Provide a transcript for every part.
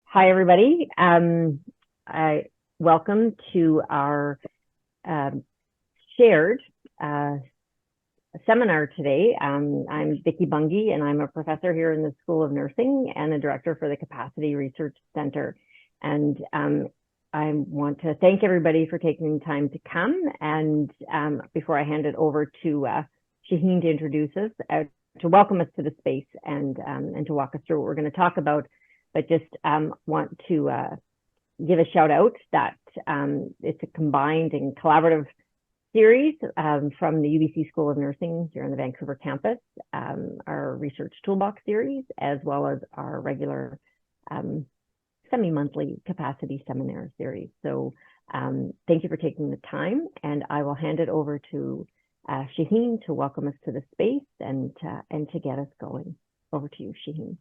Hi, everybody. I welcome to our um, shared uh, seminar today. I'm Vicki Bunge, and I'm a professor here in the School of Nursing and the director for the Capacity Research Center. And I want to thank everybody for taking the time to come. And before I hand it over to Shaheen to introduce us, to welcome us to the space and to walk us through what we're going to talk about, but just want to give a shout out that it's a combined and collaborative series from the UBC School of Nursing here on the Vancouver campus, our research toolbox series, as well as our regular semi-monthly capacity seminar series. So thank you for taking the time, and I will hand it over to Shaheen to welcome us to the space and to get us going. Over to you, Shaheen.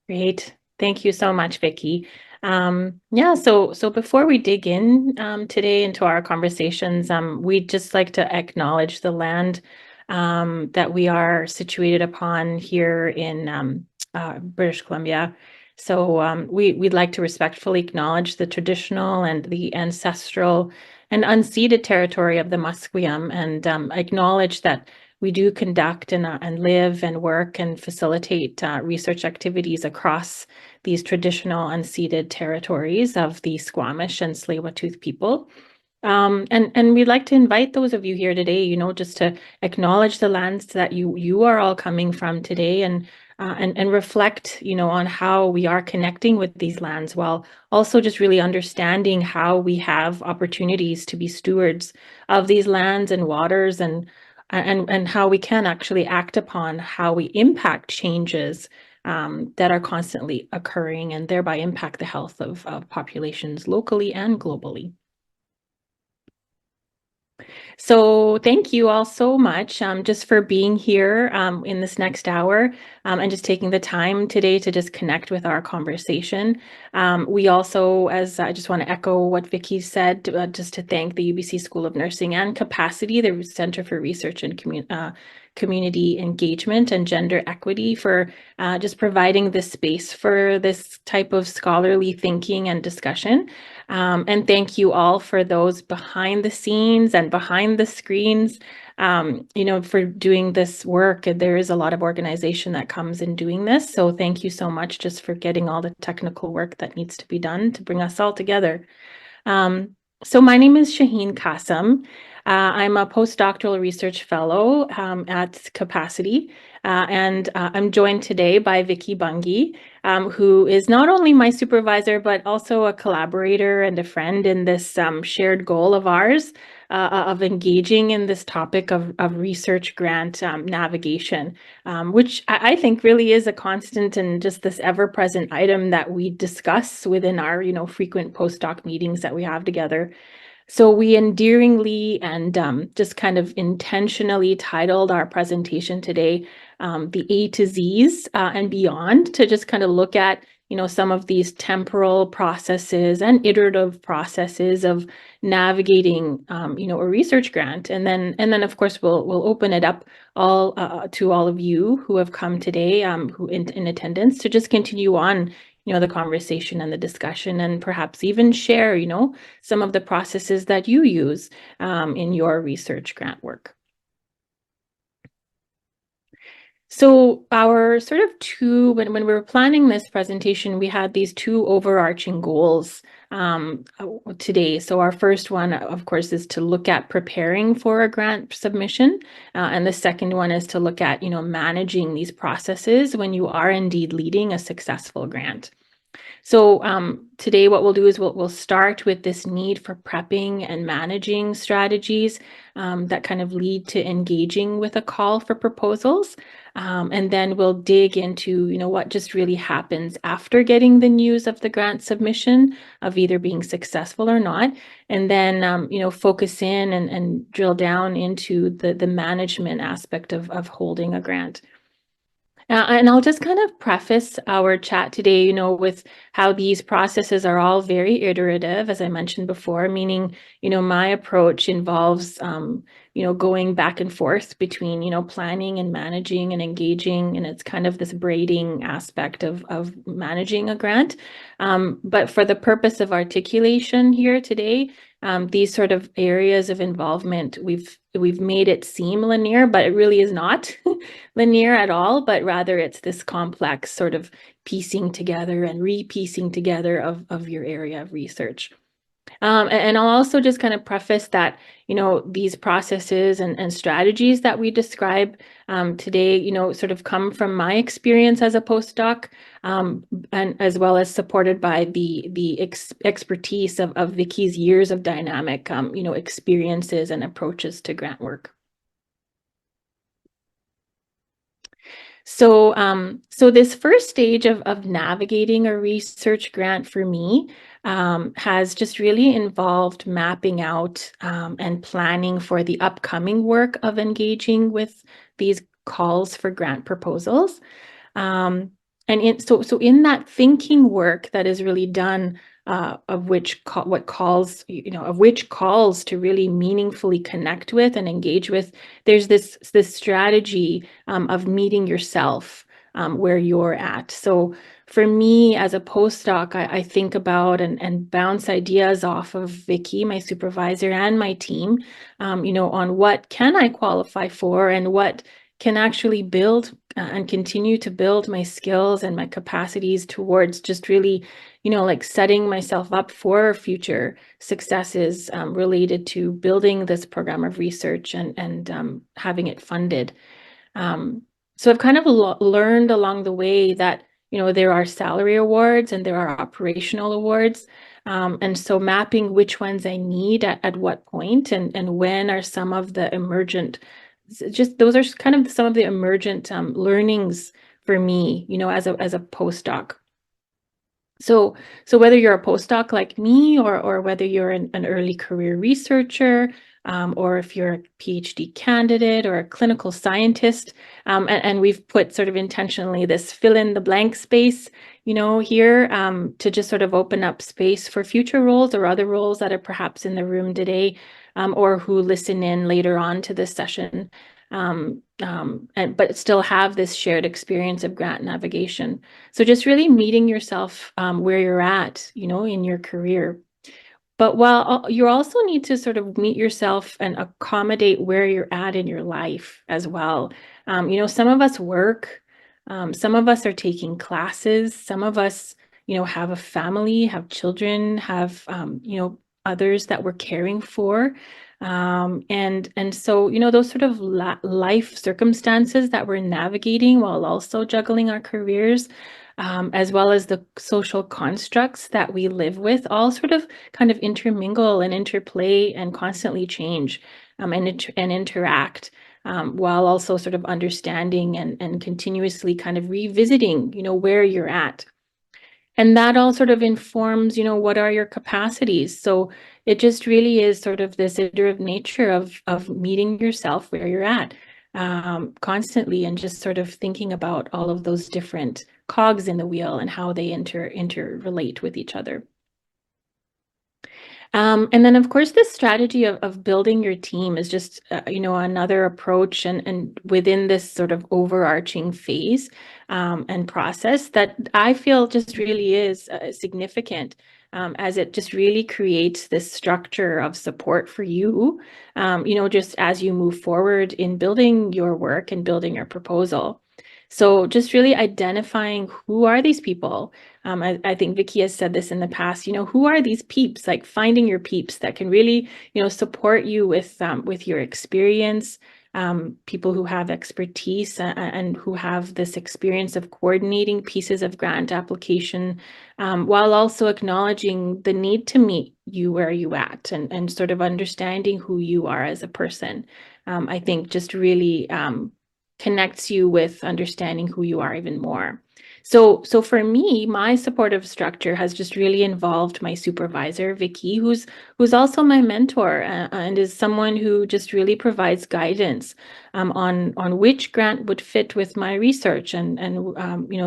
Great. Thank you so much, Vicki. So before we dig in today into our conversations, we'd just like to acknowledge the land that we are situated upon here in British Columbia. So we'd like to respectfully acknowledge the traditional and the ancestral and unceded territory of the Musqueam, and acknowledge that we do conduct and live and work and facilitate research activities across these traditional unceded territories of the Squamish and Tsleil-Waututh people. And we'd like to invite those of you here today, just to acknowledge the lands that you are all coming from today, and reflect, on how we are connecting with these lands, while also just really understanding how we have opportunities to be stewards of these lands and waters, and how we can actually act upon how we impact changes that are constantly occurring, and thereby impact the health of populations locally and globally. So thank you all so much just for being here in this next hour, and just taking the time today to just connect with our conversation. We also, as I just want to echo what Vicki said, just to thank the UBC School of Nursing and Capacity, the Center for Research and Community Engagement and Gender Equity, for just providing this space for this type of scholarly thinking and discussion. And thank you all for those behind the scenes and behind the screens, for doing this work. There is a lot of organization that comes in doing this. So thank you so much just for getting all the technical work that needs to be done to bring us all together. So my name is Shaheen Qasim. I'm a postdoctoral research fellow at Capacity, and I'm joined today by Vicki Bunge, who is not only my supervisor, but also a collaborator and a friend in this shared goal of ours of engaging in this topic of research grant navigation, which I think really is a constant and just this ever-present item that we discuss within our, frequent postdoc meetings that we have together. So we endearingly and just kind of intentionally titled our presentation today, the A to Z's and beyond, to just kind of look at, some of these temporal processes and iterative processes of navigating, a research grant. And then of course, we'll open it up all to all of you who have come today, who in attendance, to just continue on, the conversation and the discussion, and perhaps even share, some of the processes that you use in your research grant work. So our sort of when we were planning this presentation, we had these two overarching goals today. So our first one, of course, is to look at preparing for a grant submission. And the second one is to look at, managing these processes when you are indeed leading a successful grant. So today what we'll do is we'll start with this need for prepping and managing strategies that kind of lead to engaging with a call for proposals. And then we'll dig into, what just really happens after getting the news of the grant submission, of either being successful or not. And then, focus in and drill down into the management aspect of holding a grant. And I'll just kind of preface our chat today, with how these processes are all very iterative, as I mentioned before, meaning, my approach involves, going back and forth between, planning and managing and engaging, and it's kind of this braiding aspect of managing a grant. But for the purpose of articulation here today, these sort of areas of involvement, we've made it seem linear, but it really is not linear at all, but rather it's this complex sort of piecing together and re-piecing together of your area of research. And I'll also just kind of preface that, these processes and strategies that we describe today, sort of come from my experience as a postdoc, and as well as supported by the expertise of Vicky's years of dynamic, experiences and approaches to grant work. So, so this first stage of navigating a research grant for me has just really involved mapping out and planning for the upcoming work of engaging with these calls for grant proposals. So in that thinking work that is really done, of which calls to really meaningfully connect with and engage with, there's this strategy of meeting yourself where you're at. So for me as a postdoc, I think about and bounce ideas off of Vicky, my supervisor, and my team, on what can I qualify for and what can actually build and continue to build my skills and my capacities towards just really, like setting myself up for future successes related to building this program of research and having it funded. So I've kind of learned along the way that, there are salary awards and there are operational awards. And so mapping which ones I need at what point and when are some of the emergent, just those are kind of some of the emergent learnings for me, as a postdoc. So whether you're a postdoc like me or whether you're an early career researcher, or if you're a PhD candidate or a clinical scientist, and we've put sort of intentionally this fill in the blank space, here to just sort of open up space for future roles or other roles that are perhaps in the room today, or who listen in later on to this session, but still have this shared experience of grant navigation. So just really meeting yourself where you're at, in your career. But while you also need to sort of meet yourself and accommodate where you're at in your life as well. Some of us work, some of us are taking classes, some of us, have a family, have children, have, others that we're caring for. And so, those sort of life circumstances that we're navigating while also juggling our careers, as well as the social constructs that we live with, all sort of kind of intermingle and interplay and constantly change, and interact, while also sort of understanding and continuously kind of revisiting, where you're at. And that all sort of informs, what are your capacities? So it just really is sort of this iterative nature of meeting yourself where you're at, constantly, and just sort of thinking about all of those different cogs in the wheel and how they interrelate with each other. And then, of course, this strategy of building your team is just, another approach and within this sort of overarching phase and process that I feel just really is significant, as it just really creates this structure of support for you, just as you move forward in building your work and building your proposal. So just really identifying who are these people. I think Vicky has said this in the past, who are these peeps, like finding your peeps that can really, support you with your experience, people who have expertise and who have this experience of coordinating pieces of grant application, while also acknowledging the need to meet you where you at and sort of understanding who you are as a person. I think just really connects you with understanding who you are even more. So for me, my supportive structure has just really involved my supervisor, Vicky, who's also my mentor and is someone who just really provides guidance on which grant would fit with my research and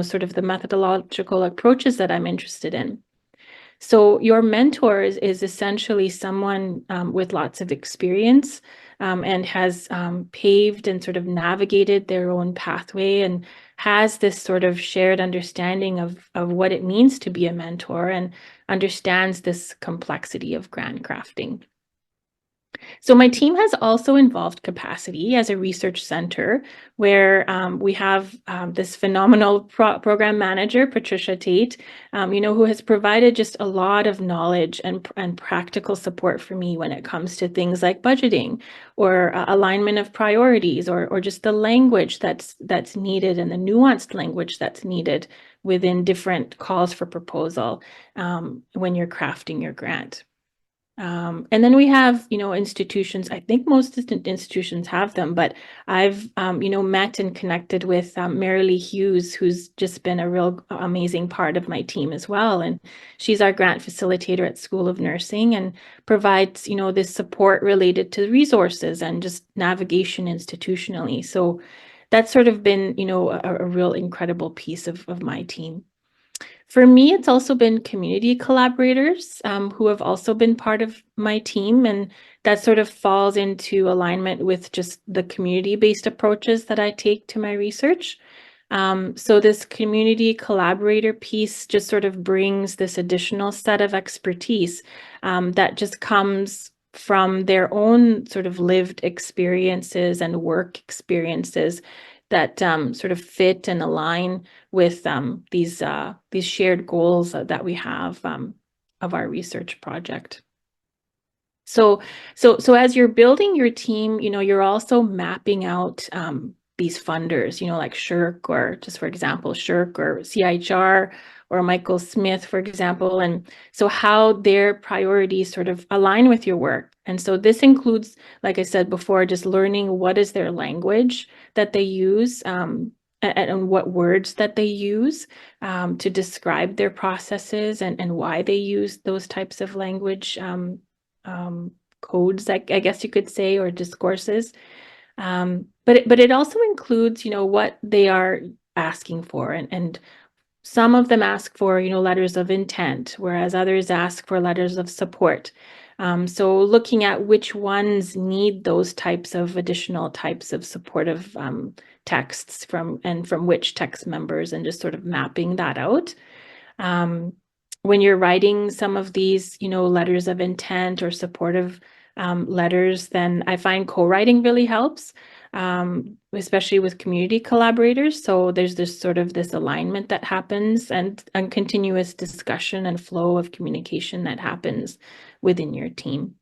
sort of the methodological approaches that I'm interested in. So your mentor is essentially someone with lots of experience and has paved and sort of navigated their own pathway and has this sort of shared understanding of what it means to be a mentor and understands this complexity of grant crafting. So my team has also involved Capacity as a research center where we have this phenomenal program manager, Patricia Tate, who has provided just a lot of knowledge and practical support for me when it comes to things like budgeting or alignment of priorities or just the language that's needed and the nuanced language that's needed within different calls for proposal when you're crafting your grant. And then we have, institutions, I think most institutions have them, but I've, met and connected with Marilee Hughes, who's just been a real amazing part of my team as well. And she's our grant facilitator at School of Nursing and provides, this support related to resources and just navigation institutionally. So that's sort of been, a real incredible piece of my team. For me, it's also been community collaborators who have also been part of my team, and that sort of falls into alignment with just the community-based approaches that I take to my research. So this community collaborator piece just sort of brings this additional set of expertise that just comes from their own sort of lived experiences and work experiences that sort of fit and align with these shared goals that we have of our research project. So as you're building your team, you're also mapping out these funders, like SSHRC or just for example, SSHRC or CIHR or Michael Smith, for example, and so how their priorities sort of align with your work. And so this includes, like I said before, just learning what is their language that they use and what words that they use to describe their processes and why they use those types of language codes, I guess you could say, or discourses. But it also includes, what they are asking for, and some of them ask for, letters of intent, whereas others ask for letters of support. So looking at which ones need those types of additional types of supportive texts from which text members, and just sort of mapping that out. When you're writing some of these, letters of intent or supportive letters, then I find co-writing really helps, especially with community collaborators. So there's this sort of this alignment that happens and continuous discussion and flow of communication that happens within your team.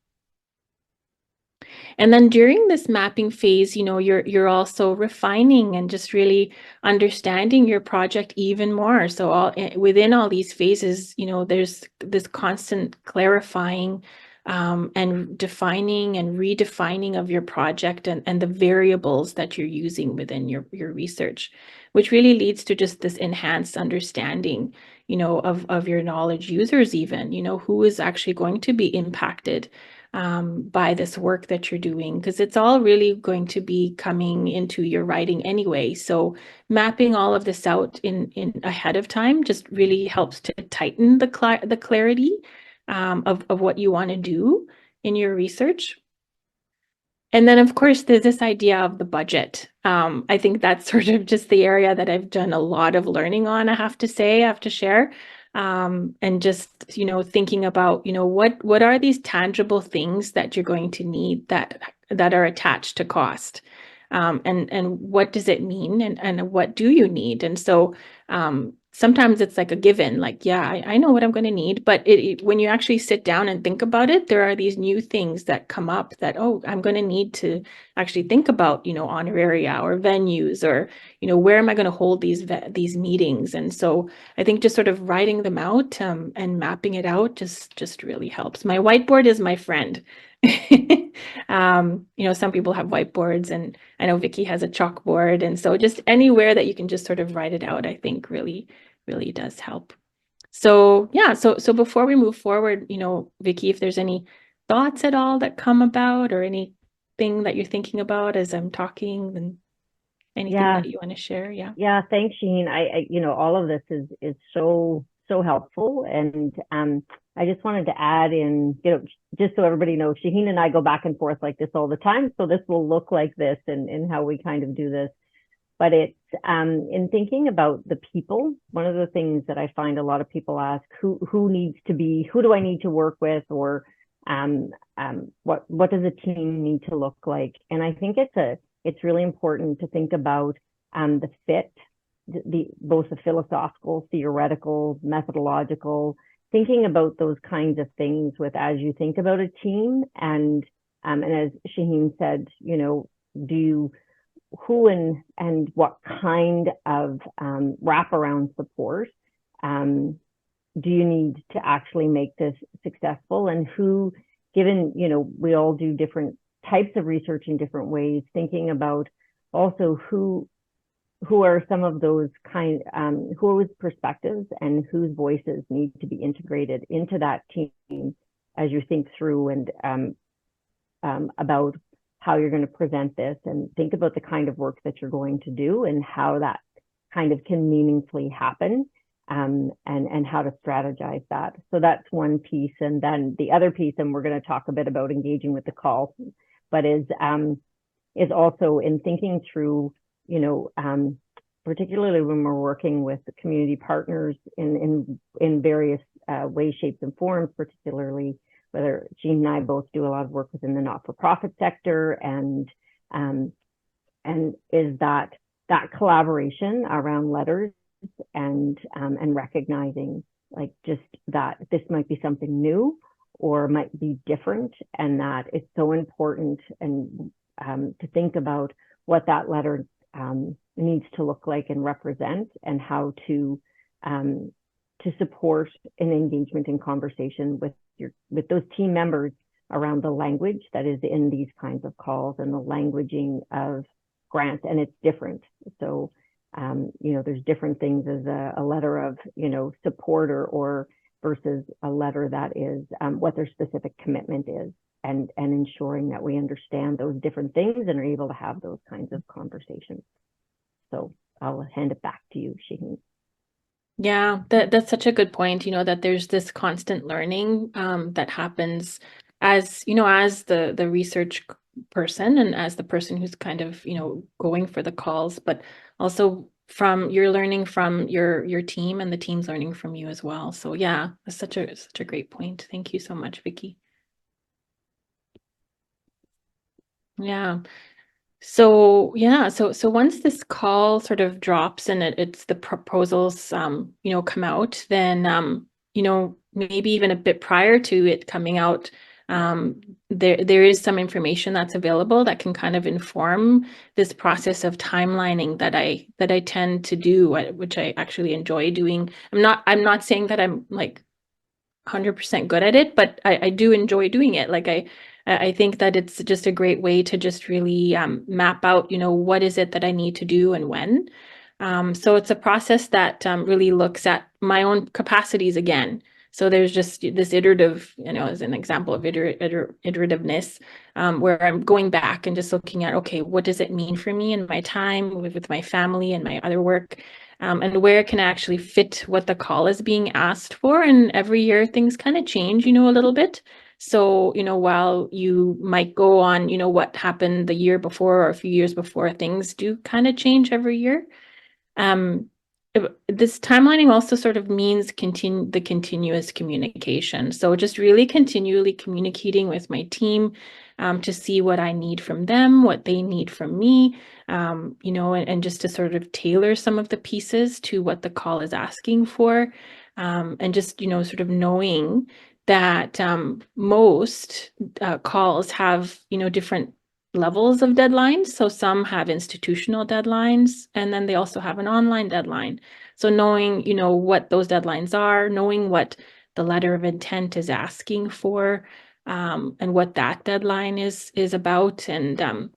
And then during this mapping phase, you're also refining and just really understanding your project even more. So within all these phases, there's this constant clarifying and defining and redefining of your project and the variables that you're using within your research, which really leads to just this enhanced understanding, of your knowledge users even, who is actually going to be impacted by this work that you're doing, because it's all really going to be coming into your writing anyway. So mapping all of this out in ahead of time just really helps to tighten the clarity of what you want to do in your research. And then, of course, there's this idea of the budget. I think that's sort of just the area that I've done a lot of learning on, I have to share. And just, thinking about, what are these tangible things that you're going to need that are attached to cost? And what does it mean? And what do you need? And so sometimes it's like a given, like, yeah, I know what I'm going to need. But when you actually sit down and think about it, there are these new things that come up that, oh, I'm going to need to actually think about, honoraria or venues or, where am I going to hold these meetings? And so I think just sort of writing them out and mapping it out just really helps. My whiteboard is my friend. Some people have whiteboards, and I know Vicky has a chalkboard. And so just anywhere that you can just sort of write it out, I think really really does help. So yeah, so before we move forward, Vicky, if there's any thoughts at all that come about or anything that you're thinking about as I'm talking, and anything Yeah, that you want to share? Yeah. yeah. Thanks, Shaheen. All of this is so helpful, and I just wanted to add in, just so everybody knows, Shaheen and I go back and forth like this all the time. So this will look like this, and how we kind of do this. But it's in thinking about the people, one of the things that I find a lot of people ask, who needs to be, who do I need to work with, or what does a team need to look like? And I think it's really important to think about the fit, both the philosophical, theoretical, methodological, thinking about those kinds of things with as you think about a team. And as Shaheen said, do you who and what kind of wraparound support do you need to actually make this successful, and who, given we all do different types of research in different ways, thinking about also who are some of those whose perspectives and whose voices need to be integrated into that team as you think through and about how you're going to present this, and think about the kind of work that you're going to do and how that kind of can meaningfully happen, and how to strategize that. So that's one piece. And then the other piece, and we're going to talk a bit about engaging with the call, but is also in thinking through, particularly when we're working with the community partners in various ways, shapes, and forms, particularly whether Jean and I both do a lot of work within the not-for-profit sector, and is that collaboration around letters and recognizing, like, just that this might be something new or might be different, and that it's so important and to think about what that letter needs to look like and represent, and how to support an engagement and conversation with those team members around the language that is in these kinds of calls and the languaging of grants. And it's different. So, there's different things as a letter of, support or versus a letter that is what their specific commitment is, and ensuring that we understand those different things and are able to have those kinds of conversations. So I'll hand it back to you, Shaheen. Yeah, that's such a good point, that there's this constant learning that happens as, as the research person and as the person who's kind of, going for the calls, but also you're learning from your team, and the team's learning from you as well. So yeah, that's such a great point. Thank you so much, Vicky. Yeah. So yeah, so once this call sort of drops and it's the proposals come out, then maybe even a bit prior to it coming out, there is some information that's available that can kind of inform this process of timelining that I tend to do, which I actually enjoy doing. I'm not saying that I'm like 100% good at it, but I do enjoy doing it. Like I think that it's just a great way to just really map out, what is it that I need to do and when. So it's a process that really looks at my own capacities again. So there's just this iterative, as an example of iterativeness, where I'm going back and just looking at, okay, what does it mean for me and my time with my family and my other work? And where it can actually fit what the call is being asked for. And every year things kind of change, a little bit. So, while you might go on, what happened the year before or a few years before, things do kind of change every year. This timelining also sort of means the continuous communication. So just really continually communicating with my team to see what I need from them, what they need from me, and just to sort of tailor some of the pieces to what the call is asking for. And just, sort of knowing that most calls have, different levels of deadlines. So some have institutional deadlines, and then they also have an online deadline. So knowing, what those deadlines are, knowing what the letter of intent is asking for, and what that deadline is about, and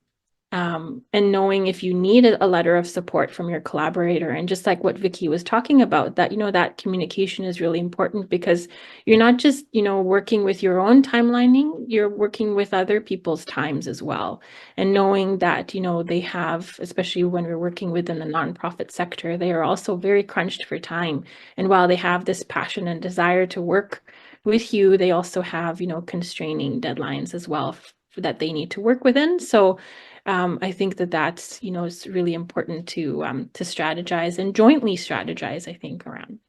and knowing if you need a letter of support from your collaborator. And just like what Vicky was talking about, that, that communication is really important, because you're not just, working with your own timelining, you're working with other people's times as well. And knowing that, they have, especially when we're working within the nonprofit sector, they are also very crunched for time. And while they have this passion and desire to work with you, they also have, constraining deadlines as well that they need to work within. So I think that's, it's really important to strategize and jointly strategize, I think, around.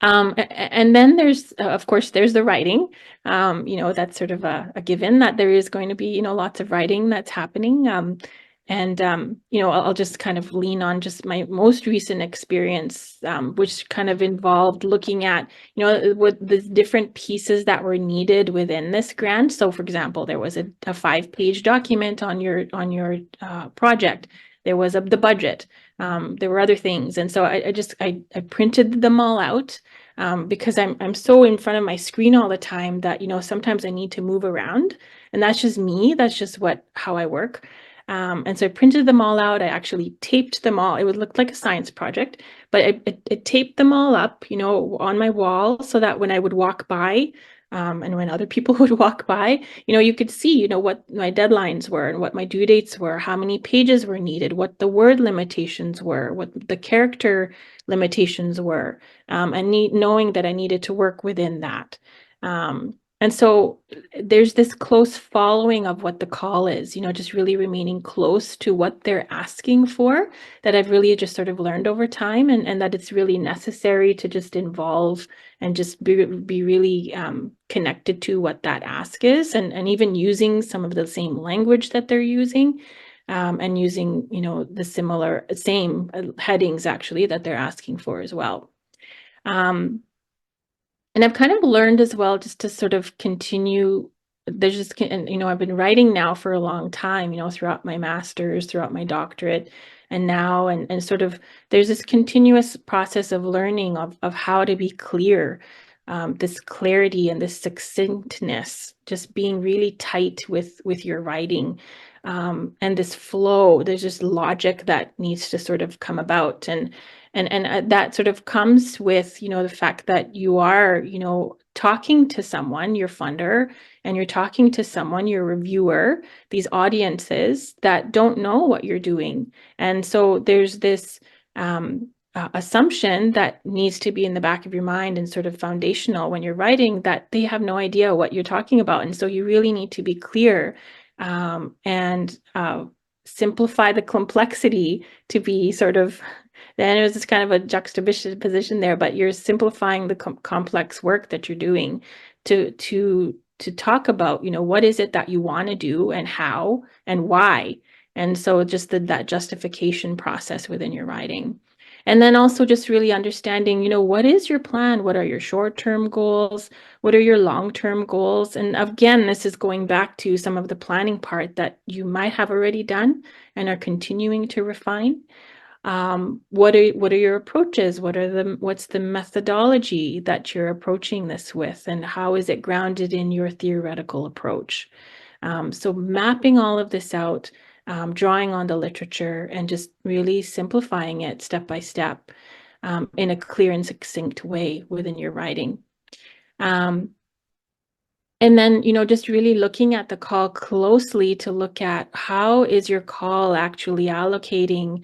And then there's, of course, there's the writing. That's sort of a given that there is going to be, lots of writing that's happening. And I'll just kind of lean on just my most recent experience, which kind of involved looking at, what the different pieces that were needed within this grant. So, for example, there was a 5-page document on your project. There was the budget. There were other things, and so I printed them all out, because I'm so in front of my screen all the time that sometimes I need to move around, and that's just me. That's just how I work. And so I printed them all out. I actually taped them all. It would look like a science project, but I taped them all up, on my wall, so that when I would walk by, and when other people would walk by, you could see, what my deadlines were and what my due dates were, how many pages were needed, what the word limitations were, what the character limitations were, and knowing that I needed to work within that. And so there's this close following of what the call is, just really remaining close to what they're asking for, that I've really just sort of learned over time, and that it's really necessary to just involve and just be really connected to what that ask is, and even using some of the same language that they're using, and using, the same headings actually that they're asking for as well. And I've kind of learned as well, just to sort of continue, there's just, and, I've been writing now for a long time, throughout my master's, throughout my doctorate, and now, and sort of, there's this continuous process of learning of how to be clear, this clarity and this succinctness, just being really tight with your writing, and this flow. There's just logic that needs to sort of come about, and that sort of comes with, the fact that you are, talking to someone, your funder, and you're talking to someone, your reviewer, these audiences that don't know what you're doing. And so there's this assumption that needs to be in the back of your mind and sort of foundational when you're writing, that they have no idea what you're talking about. And so you really need to be clear, and simplify the complexity to be sort of, then it was just kind of a juxtaposition there, but you're simplifying the complex work that you're doing to talk about, what is it that you want to do and how and why. And so just that justification process within your writing. And then also just really understanding, what is your plan? What are your short-term goals? What are your long-term goals? And again, this is going back to some of the planning part that you might have already done and are continuing to refine. What are your approaches? What's the methodology that you're approaching this with, and how is it grounded in your theoretical approach? So mapping all of this out, drawing on the literature, and just really simplifying it step by step, in a clear and succinct way within your writing. And then, just really looking at the call closely to look at how is your call actually allocating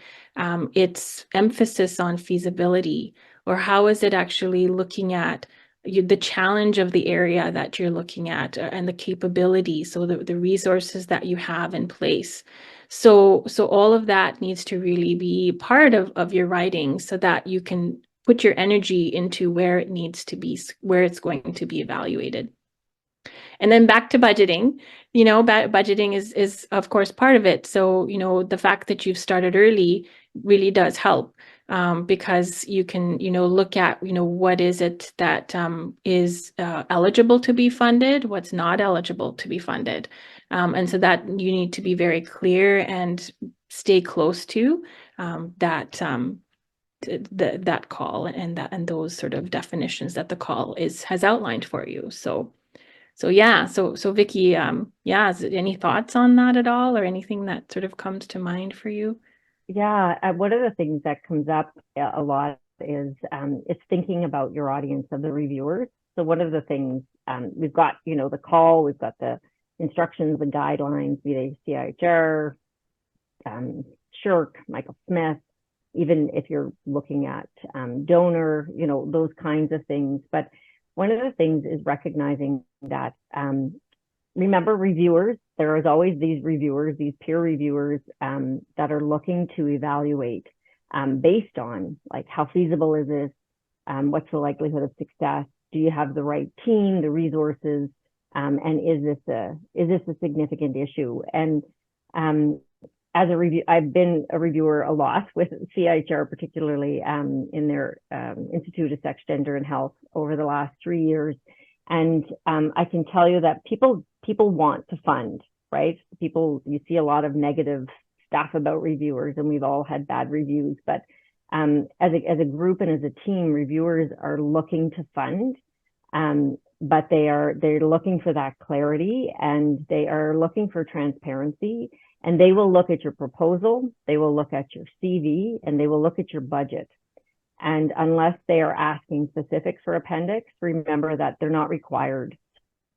its emphasis on feasibility, or how is it actually looking at the challenge of the area that you're looking at, and the capability, so the resources that you have in place. So all of that needs to really be part of your writing, so that you can put your energy into where it needs to be, where it's going to be evaluated. And then back to budgeting, budgeting is of course part of it. So, the fact that you've started early really does help, because you can, look at, what is it that is eligible to be funded, what's not eligible to be funded. And so that you need to be very clear and stay close to that call, and those sort of definitions that the call has outlined for you. So yeah, so Vicky, any thoughts on that at all, or anything that sort of comes to mind for you? Yeah, one of the things that comes up a lot is it's thinking about your audience of the reviewers. So one of the things we've got, the call, we've got the instructions, the guidelines, be they CIHR, SSHRC, Michael Smith, even if you're looking at donor, those kinds of things. But one of the things is recognizing that, remember reviewers, there is always these reviewers, these peer reviewers that are looking to evaluate based on like how feasible is this, what's the likelihood of success, do you have the right team, the resources, and is this a significant issue? And as a review, I've been a reviewer a lot with CIHR, particularly in their Institute of Sex, Gender, and Health over the last 3 years. And I can tell you that people want to fund, right? You see a lot of negative stuff about reviewers, and we've all had bad reviews. But as a group and as a team, reviewers are looking to fund, but they're looking for that clarity, and they are looking for transparency. And they will look at your proposal, they will look at your CV, and they will look at your budget. And unless they are asking specifics for appendix, remember that they're not required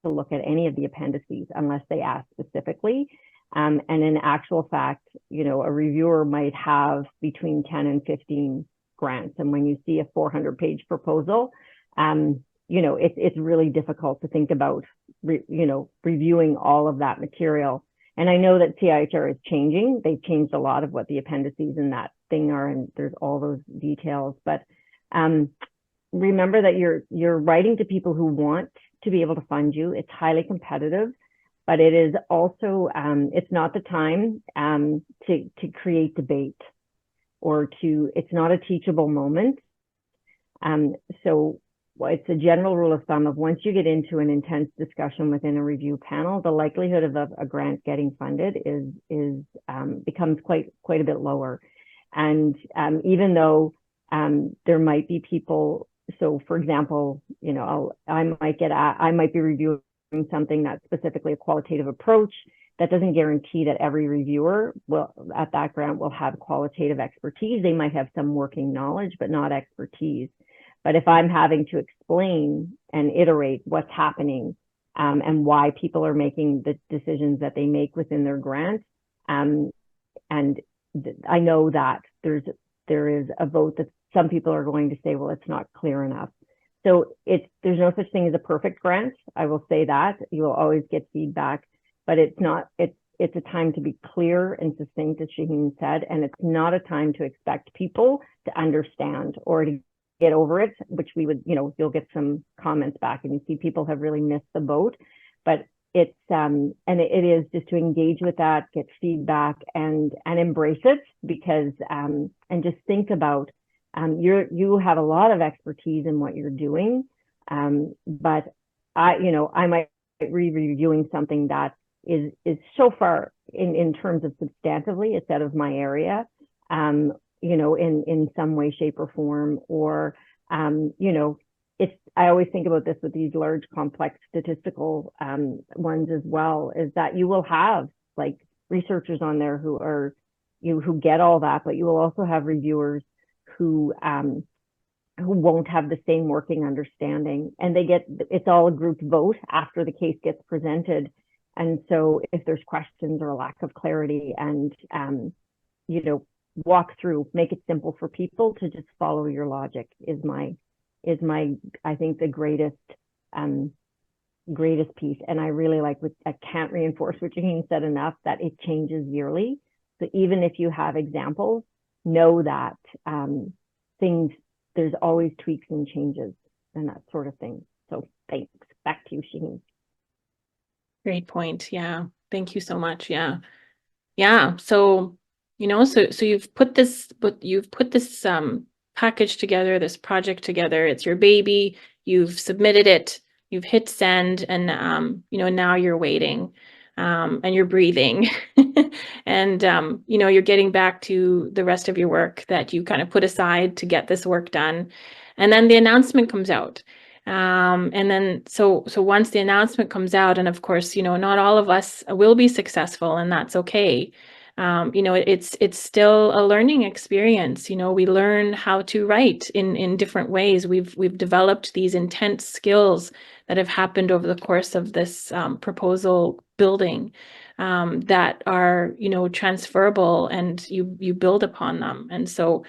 to look at any of the appendices unless they ask specifically. And in actual fact, a reviewer might have between 10 and 15 grants. And when you see a 400-page proposal, it's really difficult to think about, reviewing all of that material. And I know that CIHR is changing. They've changed a lot of what the appendices in that thing are, and there's all those details. But remember that you're writing to people who want to be able to fund you. It's highly competitive, but it is also, it's not the time to create debate it's not a teachable moment. So it's a general rule of thumb of once you get into an intense discussion within a review panel, the likelihood of a grant getting funded becomes quite a bit lower. And even though there might be people, so for example, I might be reviewing something that's specifically a qualitative approach. That doesn't guarantee that every reviewer at that grant will have qualitative expertise. They might have some working knowledge, but not expertise. But if I'm having to explain and iterate what's happening and why people are making the decisions that they make within their grant, and I know that there is a vote that some people are going to say, well, it's not clear enough. So there's no such thing as a perfect grant. I will say that you will always get feedback, but it's a time to be clear and succinct, as Shaheen said, and it's not a time to expect people to understand or to get over it, which we would, you'll get some comments back and you see people have really missed the boat. But it's and it is just to engage with that, get feedback, and embrace it, because and just think about you have a lot of expertise in what you're doing, but I might be reviewing something that is so far in terms of substantively it's out of my area, in some way, shape, or form, or I always think about this with these large, complex statistical ones as well, is that you will have like researchers on there who get all that, but you will also have reviewers who won't have the same working understanding, and it's all a group vote after the case gets presented. And so if there's questions or a lack of clarity, and walk through, make it simple for people to just follow your logic is my I think the greatest piece. And I really like I can't reinforce what Shaheen said enough, that it changes yearly. So even if you have examples, know that there's always tweaks and changes and that sort of thing. So thanks. Back to you, Shaheen. Great point. Yeah. Thank you so much. Yeah. Yeah. So, so you've put this package together, this project together. It's your baby. You've submitted it. You've hit send, and now you're waiting, and you're breathing, and you're getting back to the rest of your work that you kind of put aside to get this work done, and then the announcement comes out. And then, so once the announcement comes out, and of course, not all of us will be successful, and that's okay. It's still a learning experience. We learn how to write in different ways. We've developed these intense skills that have happened over the course of this proposal building, that are transferable, and you build upon them. And so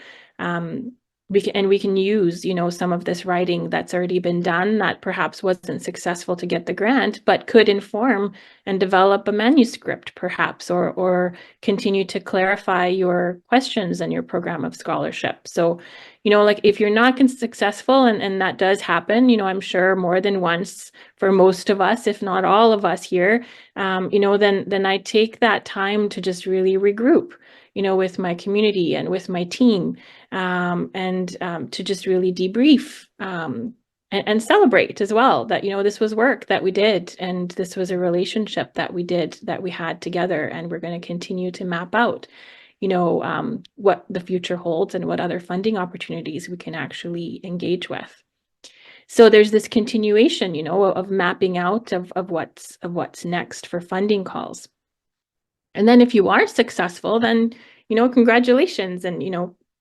we can use some of this writing that's already been done that perhaps wasn't successful to get the grant, but could inform and develop a manuscript perhaps, or continue to clarify your questions and your program of scholarship. So like if you're not successful, and that does happen, I'm sure more than once for most of us, if not all of us here, then I take that time to just really regroup with my community and with my team, and to just really debrief, and celebrate as well that this was work that we did, and this was a relationship that we had together, and we're going to continue to map out what the future holds and what other funding opportunities we can actually engage with. So there's this continuation of mapping out of what's next for funding calls. And then if you are successful, then congratulations, and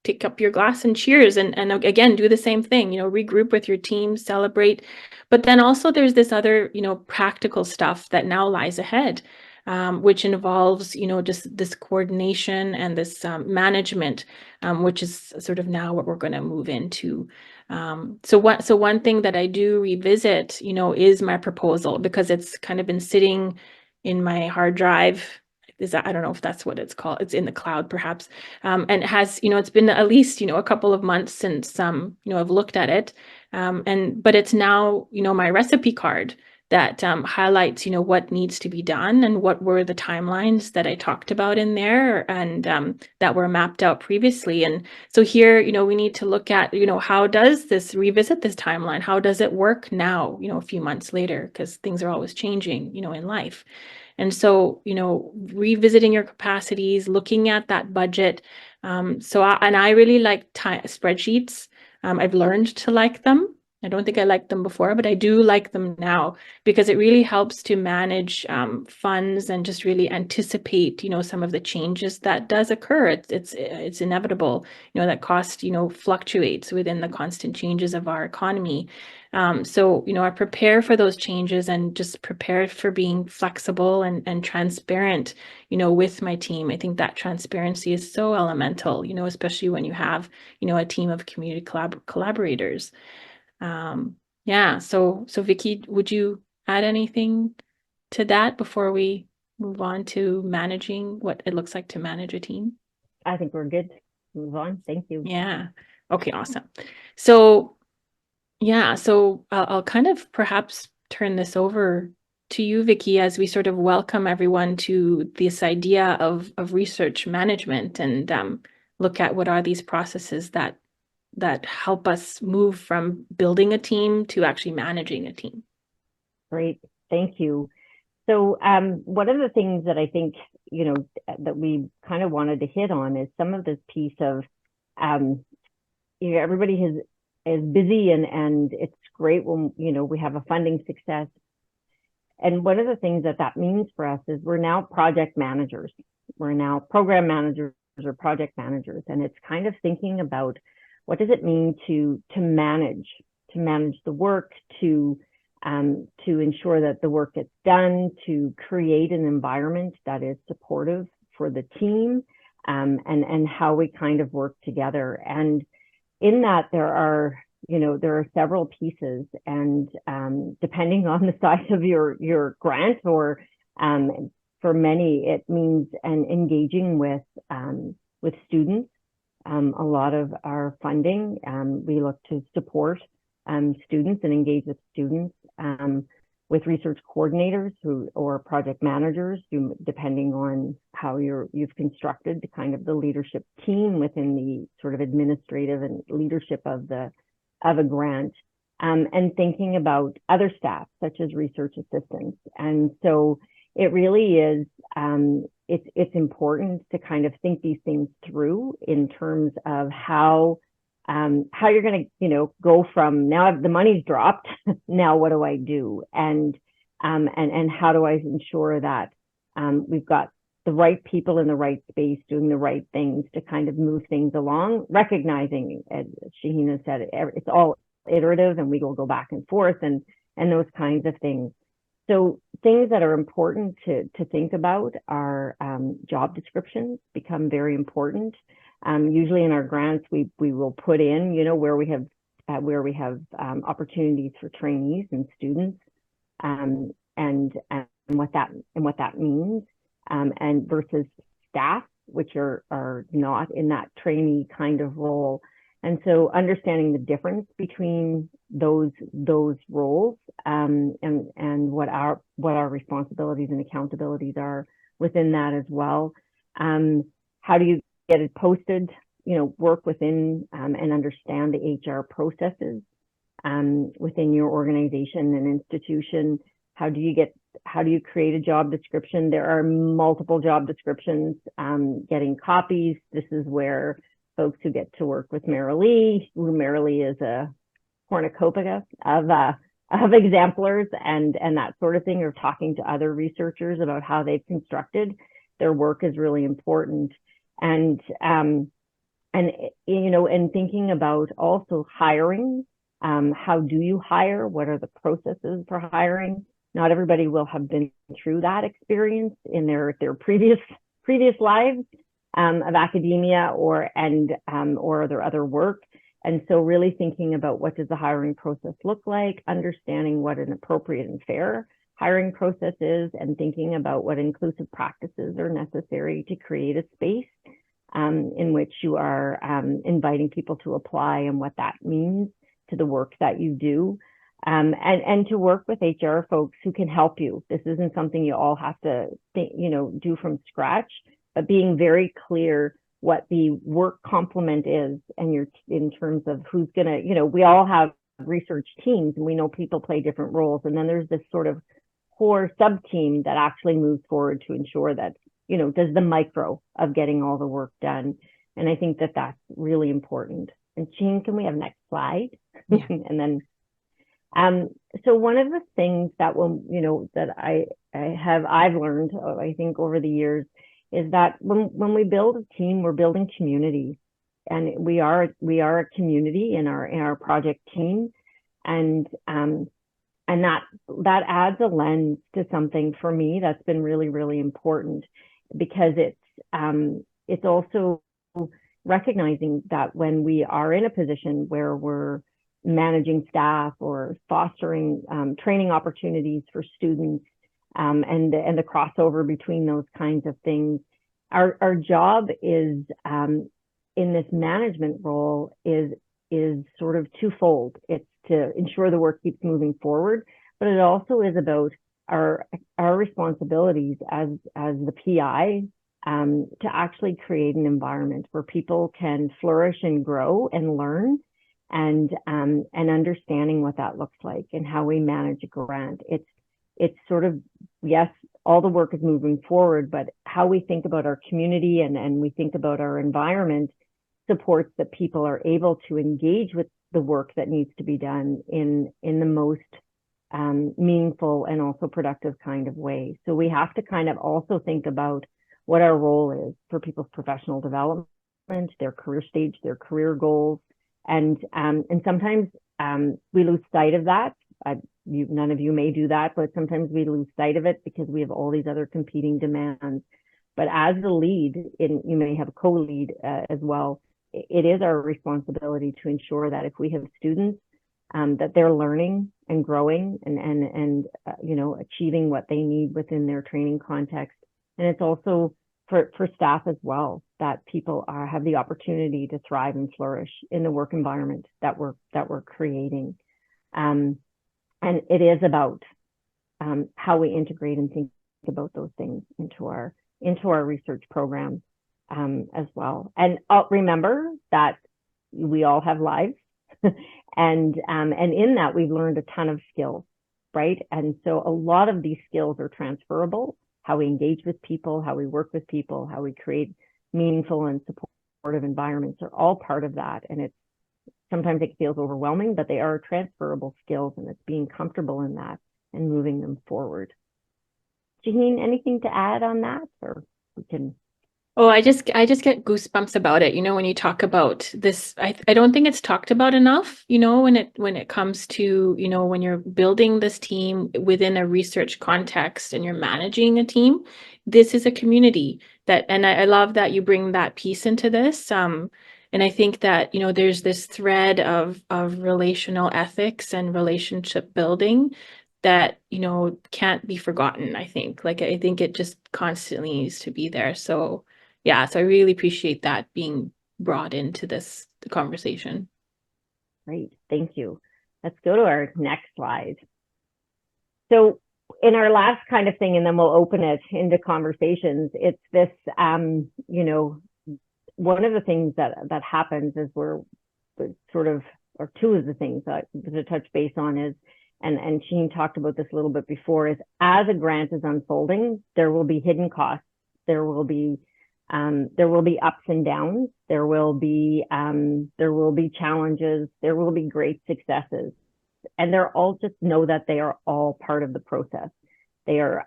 take up your glass and cheers, and again do the same thing, regroup with your team, celebrate. But then also there's this other practical stuff that now lies ahead, which involves just this coordination and this management, which is sort of now what we're going to move into. So one thing that I do revisit is my proposal, because it's kind of been sitting in my hard drive. I don't know if that's what it's called. It's in the cloud perhaps. And it has, it's been at least, a couple of months since, I've looked at it. But it's now, my recipe card that highlights, what needs to be done, and what were the timelines that I talked about in there, and that were mapped out previously. And so here, we need to look at, how does this revisit this timeline? How does it work now, a few months later, because things are always changing, in life. And so, revisiting your capacities, looking at that budget. I really like spreadsheets. I've learned to like them. I don't think I liked them before, but I do like them now, because it really helps to manage funds, and just really anticipate, some of the changes that does occur. It's inevitable, that cost, fluctuates within the constant changes of our economy. So, I prepare for those changes, and just prepare for being flexible and transparent, with my team. I think that transparency is so elemental, especially when you have, a team of community collaborators. Yeah. So Vicky, would you add anything to that before we move on to managing what it looks like to manage a team? I think we're good. Move on. Thank you. Yeah. Okay, awesome. So yeah, so I'll kind of perhaps turn this over to you, Vicky, as we sort of welcome everyone to this idea of research management, and look at what are these processes that help us move from building a team to actually managing a team. Great. Thank you. So one of the things that I think, that we kind of wanted to hit on is some of this piece of, everybody is busy, and it's great when, we have a funding success. And one of the things that means for us is we're now project managers. We're now program managers or project managers. And it's kind of thinking about, what does it mean to manage the work, to ensure that the work gets done, to create an environment that is supportive for the team, and how we kind of work together. And in that, there are several pieces, and depending on the size of your grant, or for many, it means engaging with students. A lot of our funding, we look to support students and engage with students, with research coordinators or project managers, depending on how you've constructed the kind of the leadership team within the sort of administrative and leadership of a grant, and thinking about other staff such as research assistants. And so it really is, it's important to kind of think these things through in terms of how how you're going to, go from now the money's dropped, now what do I do? And how do I ensure that we've got the right people in the right space doing the right things to kind of move things along, recognizing, as Shahina said, it's all iterative and we will go back and forth and those kinds of things. So things that are important to think about are job descriptions become very important. Usually in our grants, we will put in, where we have opportunities for trainees and students, and what that means, and versus staff, which are not in that trainee kind of role. And so understanding the difference between those roles, and what our responsibilities and accountabilities are within that as well. How do you get it posted, work within and understand the HR processes within your organization and institution? How do you create a job description? There are multiple job descriptions, getting copies. This is where folks who get to work with Marilee, who Marilee is a cornucopia of exemplars and that sort of thing, or talking to other researchers about how they've constructed their work is really important. And thinking about also hiring, how do you hire? What are the processes for hiring? Not everybody will have been through that experience in their previous lives of academia or their other work. And so really thinking about what does the hiring process look like, understanding what an appropriate and fair hiring process is, and thinking about what inclusive practices are necessary to create a space in which you are inviting people to apply and what that means to the work that you do. And to work with HR folks who can help you. This isn't something you all have to do from scratch, but being very clear what the work complement is, and in terms of who's gonna, we all have research teams and we know people play different roles. And then there's this sort of core sub team that actually moves forward to ensure that, does the micro of getting all the work done. And I think that that's really important. And Jean, can we have next slide? Yeah. And then, so one of the things that that I've learned, I think over the years, is that when we build a team, we're building community, and we are a community in our project team, and that adds a lens to something for me that's been really, really important, because it's also recognizing that when we are in a position where we're managing staff or fostering training opportunities for students, and the crossover between those kinds of things, our job is in this management role is sort of twofold. It's to ensure the work keeps moving forward, but it also is about our responsibilities as the PI to actually create an environment where people can flourish and grow and learn, and understanding what that looks like and how we manage a grant. It's sort of, yes, all the work is moving forward, but how we think about our community and we think about our environment supports that people are able to engage with the work that needs to be done in the most meaningful and also productive kind of way. So we have to kind of also think about what our role is for people's professional development, their career stage, their career goals. And sometimes we lose sight of that. None of you may do that, but sometimes we lose sight of it because we have all these other competing demands. But as the lead, you may have a co-lead as well, it is our responsibility to ensure that if we have students, that they're learning and growing and achieving what they need within their training context. And it's also for staff as well, that people have the opportunity to thrive and flourish in the work environment that we're creating. And it is about how we integrate and think about those things into our research program as well. And remember that we all have lives, and in that we've learned a ton of skills, right? And so a lot of these skills are transferable. How we engage with people, how we work with people, how we create meaningful and supportive environments are all part of that. And sometimes it feels overwhelming, but they are transferable skills, and it's being comfortable in that and moving them forward. Shaheen, anything to add on that, or we can? Oh, I just get goosebumps about it. You know, when you talk about this, I don't think it's talked about enough, you know, when it comes to, you know, when you're building this team within a research context and you're managing a team, this is a community that, and I love that you bring that piece into this. And I think that, you know, there's this thread of relational ethics and relationship building that, you know, can't be forgotten, I think. Like I think it just constantly needs to be there. So yeah, so I really appreciate that being brought into this conversation. Great, thank you. Let's go to our next slide. So in our last kind of thing, and then we'll open it into conversations, it's this, you know, one of the things that happens is we're sort of, or two of the things that to touch base on is, and Shaheen talked about this a little bit before, is as a grant is unfolding, there will be hidden costs, there will be ups and downs, there will be challenges, there will be great successes, and they're all, just know that they are all part of the process. They are,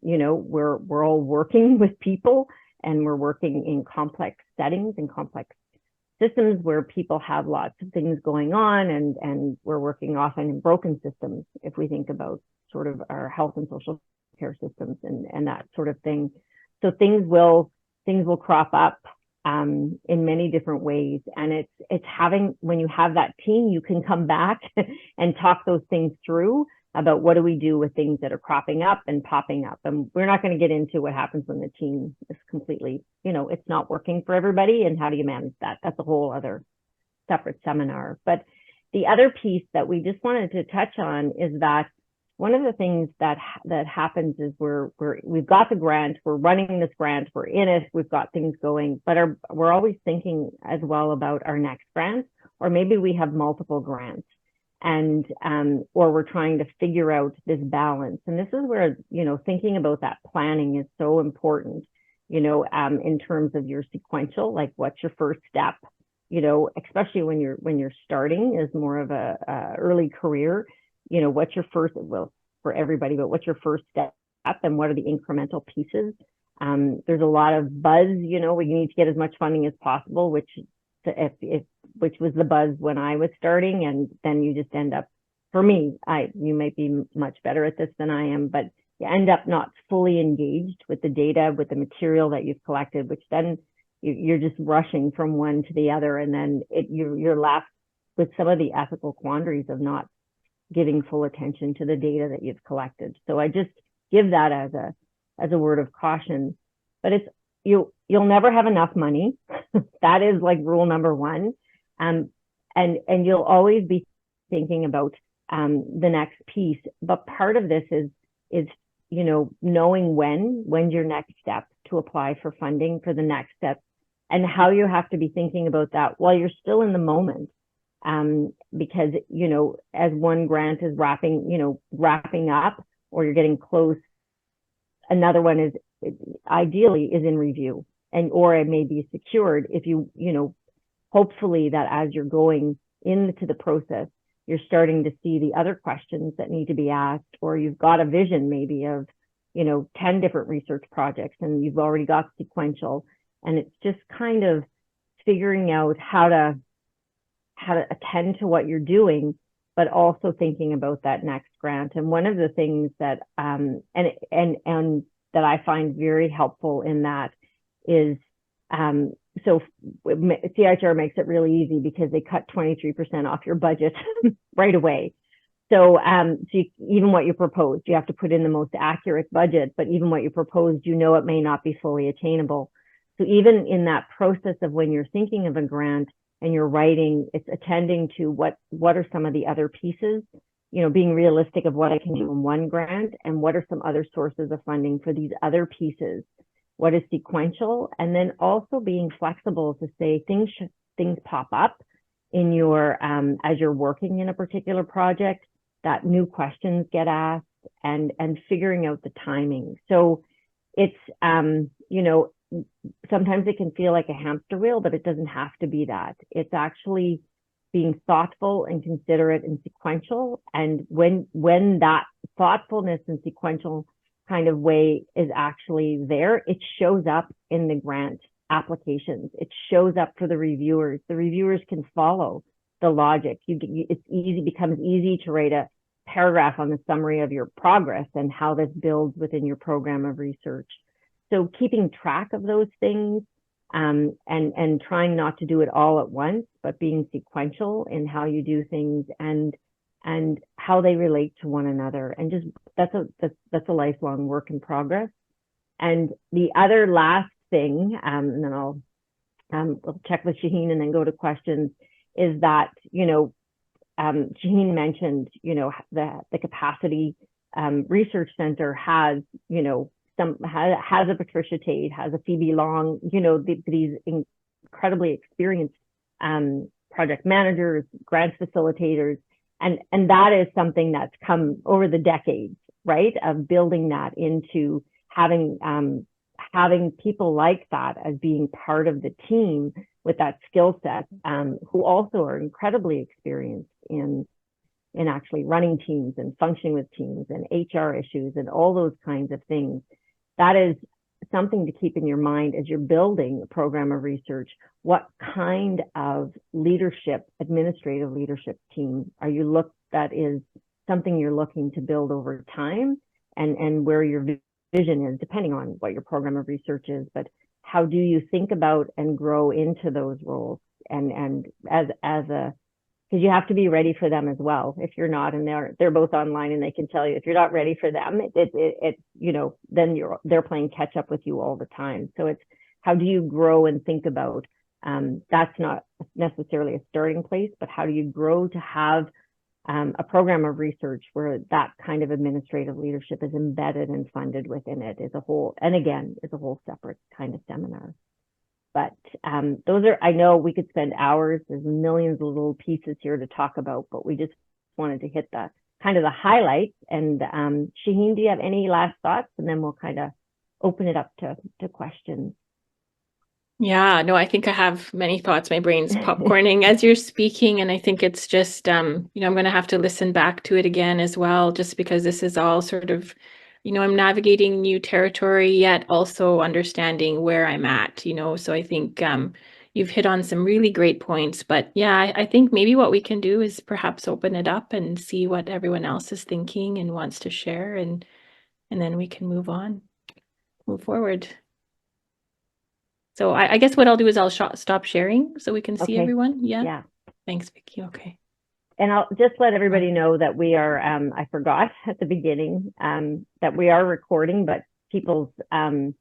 you know, we're all working with people, and we're working in complex settings and complex systems where people have lots of things going on, and we're working often in broken systems if we think about sort of our health and social care systems and that sort of thing. So things will crop up in many different ways, and it's having, when you have that team, you can come back and talk those things through about what do we do with things that are cropping up and popping up. And we're not going to get into what happens when the team is completely, you know, it's not working for everybody, and how do you manage that. That's a whole other separate seminar. But the other piece that we just wanted to touch on is that one of the things that happens is we've got the grant, we're running this grant, we're in it, we've got things going, but we're always thinking as well about our next grant, or maybe we have multiple grants, and or we're trying to figure out this balance. And this is where, you know, thinking about that planning is so important, you know, in terms of your sequential, like what's your first step, you know, especially when you're starting as more of a early career, you know, what's your first, well, for everybody, but what's your first step, and what are the incremental pieces? There's a lot of buzz, you know, we need to get as much funding as possible, which was the buzz when I was starting, and then you just end up, for me, you might be much better at this than I am, but you end up not fully engaged with the data, with the material that you've collected, which then you're just rushing from one to the other, and then you're left with some of the ethical quandaries of not giving full attention to the data that you've collected. So I just give that as a word of caution. But it's, you'll never have enough money. That is like rule number one. And you'll always be thinking about the next piece. But part of this is you know, knowing when's your next step to apply for funding for the next step, and how you have to be thinking about that while you're still in the moment. Because, you know, as one grant is wrapping up, or you're getting close, another one is ideally is in review, or it may be secured if you know, hopefully that as you're going into the process, you're starting to see the other questions that need to be asked, or you've got a vision maybe of, you know, 10 different research projects, and you've already got sequential, and it's just kind of figuring out how to attend to what you're doing, but also thinking about that next grant. And one of the things that and that I find very helpful in that is, so CIHR makes it really easy because they cut 23% off your budget right away. So, even what you proposed, you have to put in the most accurate budget, but even what you proposed, you know, it may not be fully attainable. So even in that process of when you're thinking of a grant and you're writing, it's attending to what are some of the other pieces, you know, being realistic of what I can do in one grant, and what are some other sources of funding for these other pieces, what is sequential, and then also being flexible to say things pop up in your, as you're working in a particular project, that new questions get asked, and figuring out the timing. So it's, you know, sometimes it can feel like a hamster wheel, but it doesn't have to be that. It's actually being thoughtful and considerate and sequential. And when that thoughtfulness and sequential kind of way is actually there, it shows up in the grant applications. It shows up for the reviewers. The reviewers can follow the logic. Becomes easy to write a paragraph on the summary of your progress and how this builds within your program of research. So keeping track of those things, and trying not to do it all at once, but being sequential in how you do things and how they relate to one another. And just that's a lifelong work in progress. And the other last thing, and then I'll check with Shaheen and then go to questions, is that, Shaheen mentioned, the Capacity Research Center has, has a Patricia Tate, has a Phoebe Long, these incredibly experienced project managers, grants facilitators, and that is something that's come over the decades, right? Of building that into having people like that as being part of the team with that skill set, who also are incredibly experienced in actually running teams and functioning with teams and HR issues and all those kinds of things. That is something to keep in your mind as you're building a program of research. What kind of leadership, administrative leadership team that is something you're looking to build over time, and where your vision is, depending on what your program of research is, but how do you think about and grow into those roles? And because you have to be ready for them as well. If you're not, and they're both online and they can tell you, if you're not ready for them, then they're playing catch up with you all the time. So it's how do you grow and think about, that's not necessarily a starting place, but how do you grow to have a program of research where that kind of administrative leadership is embedded and funded within it is a whole separate kind of seminar. But I know we could spend hours. There's millions of little pieces here to talk about, but we just wanted to hit the highlights. And Shaheen, do you have any last thoughts? And then we'll kind of open it up to questions. Yeah, no, I think I have many thoughts. My brain's popcorning as you're speaking. And I think it's just, I'm going to have to listen back to it again as well, just because this is all sort of, I'm navigating new territory, yet also understanding where I'm at, so I think you've hit on some really great points. But yeah, I think maybe what we can do is perhaps open it up and see what everyone else is thinking and wants to share, and then we can move forward. So I guess what I'll do is I'll stop sharing so we can see everyone. Yeah. Thanks, Vicki. Okay. And I'll just let everybody know that we are, I forgot at the beginning, that we are recording, but the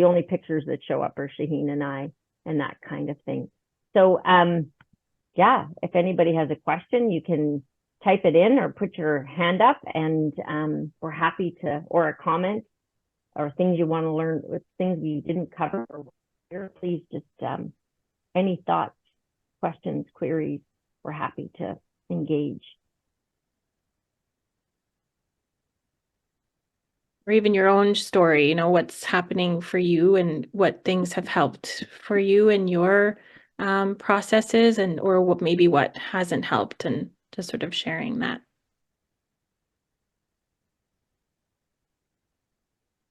only pictures that show up are Shaheen and I and that kind of thing. So if anybody has a question, you can type it in or put your hand up, and we're happy to, or a comment or things you want to learn, with things we didn't cover, please just, any thoughts, questions, queries, we're happy to engage. Or even your own story, what's happening for you and what things have helped for you in your processes, or what hasn't helped, and just sort of sharing that.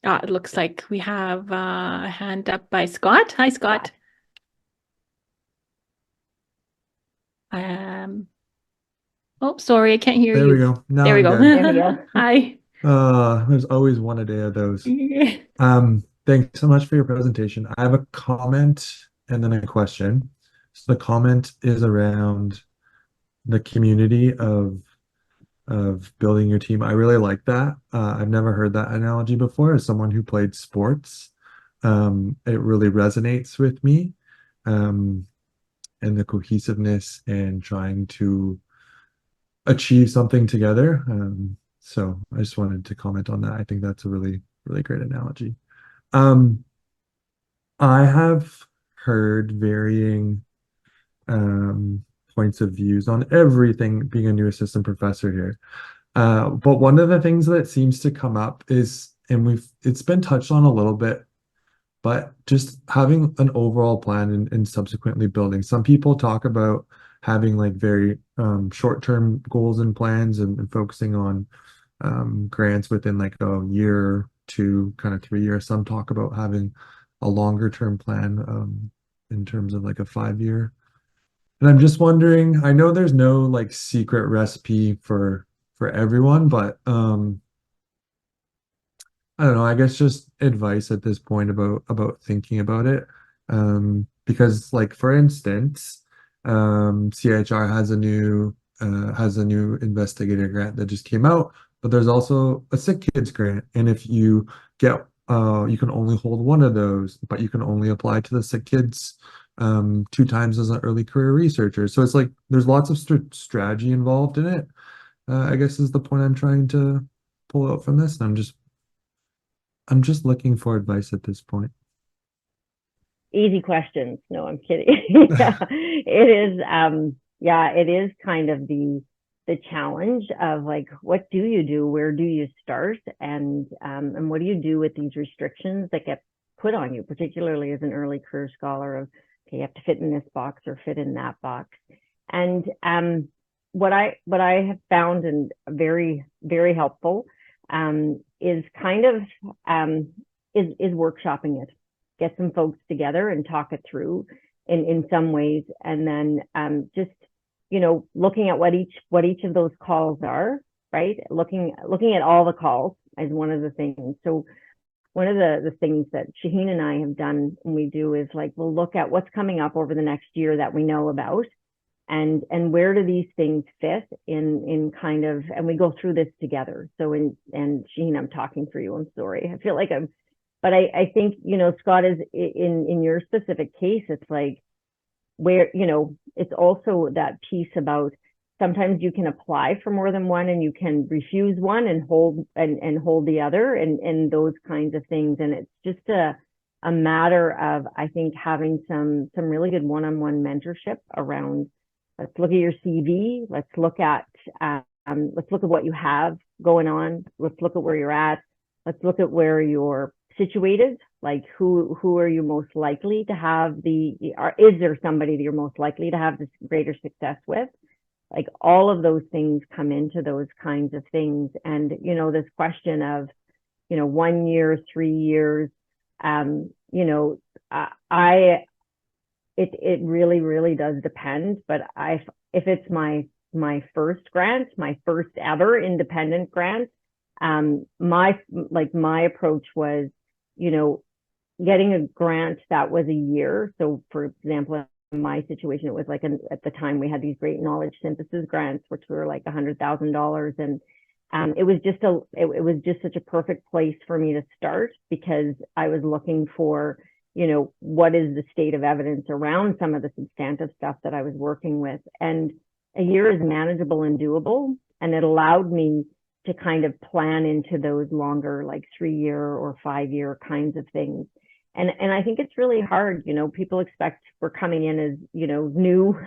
It looks like we have a hand up by Scott. Hi, Scott. Oh, sorry, I can't hear you. There we go. Now there we I'm go. good. There we go. Hi. There's always one a day of those. Thanks so much for your presentation. I have a comment and then a question. So the comment is around the community of building your team. I really like that. I've never heard that analogy before. As someone who played sports, it really resonates with me. And the cohesiveness and trying to achieve something together. So I just wanted to comment on that. I think that's a really, really great analogy. I have heard varying points of views on everything being a new assistant professor here. But one of the things that seems to come up is, and it's been touched on a little bit, but just having an overall plan and subsequently building. Some people talk about having like very short-term goals and plans and focusing on grants within like a year to kind of 3 years. Some talk about having a longer term plan in terms of like a 5 year. And I'm just wondering, I know there's no like secret recipe for everyone, but I don't know, I guess just advice at this point about thinking about it. Because like for instance, CHR has a new investigator grant that just came out, but there's also a sick kids grant. And if you get you can only hold one of those, but you can only apply to the sick kids 2 times as an early career researcher. So it's like there's lots of strategy involved in it. I guess is the point I'm trying to pull out from this. And I'm just looking for advice at this point. Easy questions. No, I'm kidding. Yeah, it is. Yeah, it is kind of the challenge of like, what do you do? Where do you start? And what do you do with these restrictions that get put on you, particularly as an early career scholar of, okay, you have to fit in this box or fit in that box. And what I have found and very, very helpful is kind of is workshopping it. Get some folks together and talk it through in some ways, and then just looking at what each of those calls are, right? Looking at all the calls as one of the things. So one of the things that Shaheen and I have done and we do is like, we'll look at what's coming up over the next year that we know about, and where do these things fit in kind of, and we go through this together. So and Shaheen, I'm talking for you, I'm sorry. I feel like but I think, Scott, is in your specific case, it's like where, it's also that piece about sometimes you can apply for more than one and you can refuse one and hold the other and those kinds of things. And it's just a matter of, I think, having some really good one-on-one mentorship around, let's look at your CV, let's look at what you have going on, let's look at where you're at, let's look at where you're situated, like who are you most likely to have is there somebody that you're most likely to have this greater success with? Like all of those things come into those kinds of things. And this question of 1 year, 3 years, it really, really does depend. But if it's my first grant, my first ever independent grant, my approach was, getting a grant that was a year. So for example, in my situation, it was like at the time we had these great knowledge synthesis grants, which were like $100,000. And it was just such a perfect place for me to start, because I was looking for, what is the state of evidence around some of the substantive stuff that I was working with. And a year is manageable and doable. And it allowed me to kind of plan into those longer, like 3-year or 5-year kinds of things. And I think it's really hard, people expect we're coming in as, new,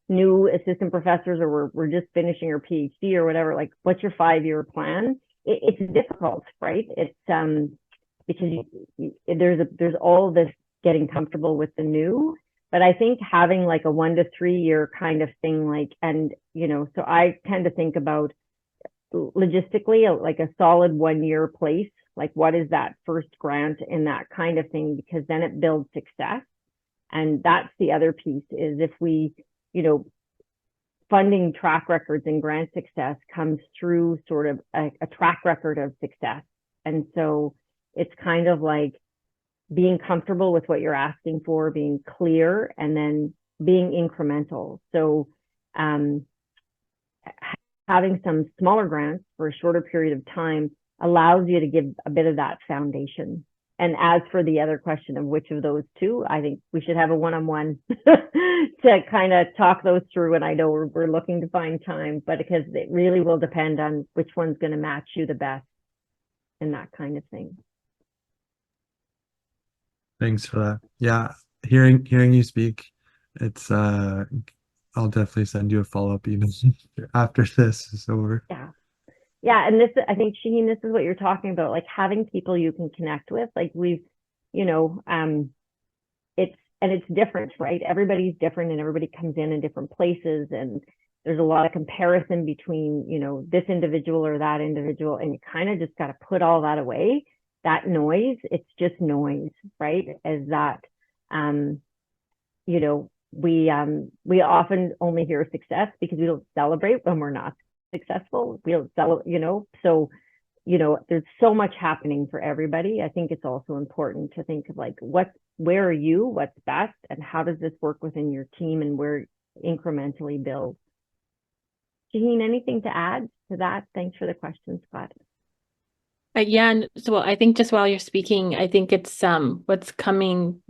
new assistant professors, or we're just finishing our PhD or whatever, like, what's your 5-year plan? It's difficult, right? It's because there's all this getting comfortable with the new, but I think having like a 1 to 3 year kind of thing, like, and, so I tend to think about logistically like a solid 1 year place, like what is that first grant and that kind of thing, because then it builds success. And that's the other piece, is if we, funding track records and grant success comes through sort of a track record of success. And so it's kind of like being comfortable with what you're asking for, being clear, and then being incremental. So having some smaller grants for a shorter period of time allows you to give a bit of that foundation. And as for the other question of which of those two, I think we should have a one-on-one to kind of talk those through. And I know we're looking to find time, but because it really will depend on which one's going to match you the best and that kind of thing. Thanks for that. Yeah, hearing you speak, it's I'll definitely send you a follow-up email after this is over. Yeah, and this, I think, Shaheen, this is what you're talking about, like having people you can connect with. Like we've, it's and it's different, right? Everybody's different and everybody comes in different places, and there's a lot of comparison between, you know, this individual or that individual, and you kind of just got to put all that away. That noise, it's just noise, right? As that, you know, we often only hear success because we don't celebrate when we're not successful. We don't celebrate, you know, so, you know, there's so much happening for everybody. I think it's also important to think of like, where are you, what's best, and how does this work within your team, and where incrementally build. Shaheen, anything to add to that? Thanks for the question, Scott. Yeah, and so I think just while you're speaking, I think it's what's coming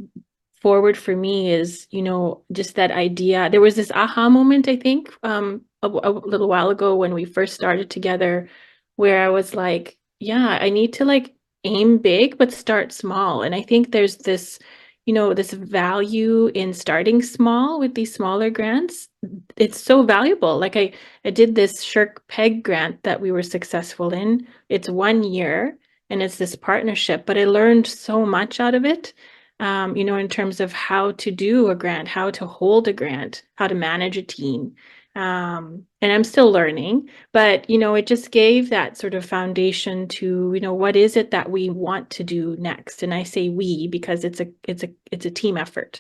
forward for me is, you know, just that idea. There was this aha moment, I think, a little while ago when we first started together, where I was like, yeah, I need to like aim big, but start small. And I think there's this, you know, this value in starting small with these smaller grants. It's so valuable. Like I did this Shirk Peg grant that we were successful in. It's 1 year and it's this partnership, but I learned so much out of it. You know, in terms of how to do a grant, how to hold a grant, how to manage a team. And I'm still learning, but, you know, it just gave that sort of foundation to, you know, what is it that we want to do next? And I say we, because it's a team effort.